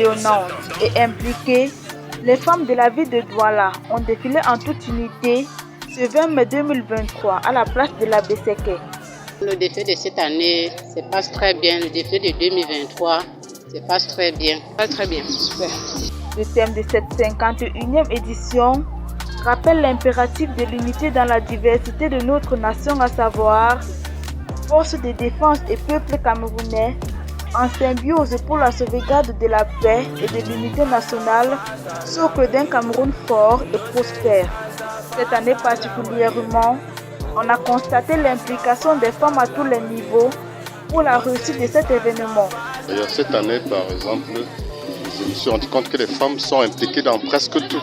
rayonnantes et impliquées, les femmes de la ville de Douala ont défilé en toute unité ce 20 mai 2023 à la place de la Besséké. Le défilé de cette année se passe très bien. Le défilé de 2023 se passe très bien. Très bien, super. Le thème de cette 51e édition rappelle l'impératif de l'unité dans la diversité de notre nation, à savoir force de défense et peuple camerounais en symbiose pour la sauvegarde de la paix et de l'unité nationale, socle d'un Cameroun fort et prospère. Cette année particulièrement, on a constaté l'implication des femmes à tous les niveaux pour la réussite de cet événement. D'ailleurs, cette année, par exemple, je me suis rendu compte que les femmes sont impliquées dans presque tout.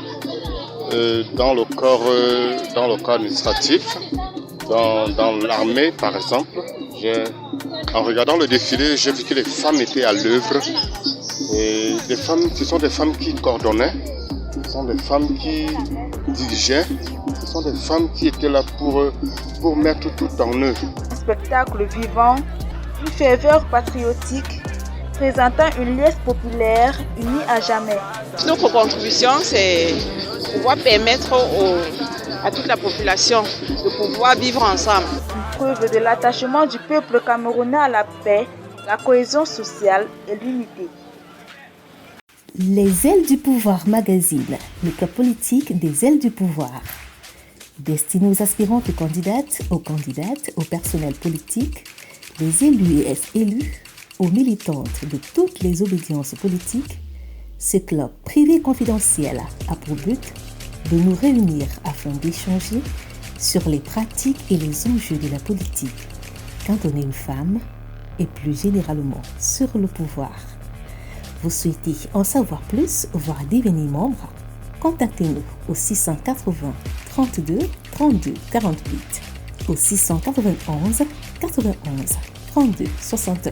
Dans le corps administratif, dans l'armée, par exemple. En regardant le défilé, j'ai vu que les femmes étaient à l'œuvre. Et ce sont des femmes qui coordonnaient, ce sont des femmes qui dirigeaient, ce sont des femmes qui étaient là pour mettre tout en œuvre. Un spectacle vivant, une ferveur patriotique, présentant une liesse populaire unie à jamais. Notre contribution, c'est pouvoir permettre à toute la population de pouvoir vivre ensemble. Une preuve de l'attachement du peuple camerounais à la paix, la cohésion sociale et l'unité. Les ailes du pouvoir magazine, le cas politique des ailes du pouvoir. Destiné aux aspirantes candidates, aux personnels politiques, les élus et ex-élus, aux militantes de toutes les obédiences politiques, ce club privé confidentiel a pour but de nous réunir afin d'échanger sur les pratiques et les enjeux de la politique quand on est une femme et plus généralement sur le pouvoir. Vous souhaitez en savoir plus, voire devenir membre? Contactez-nous au 680 32 32 48, au 691 91 32 61.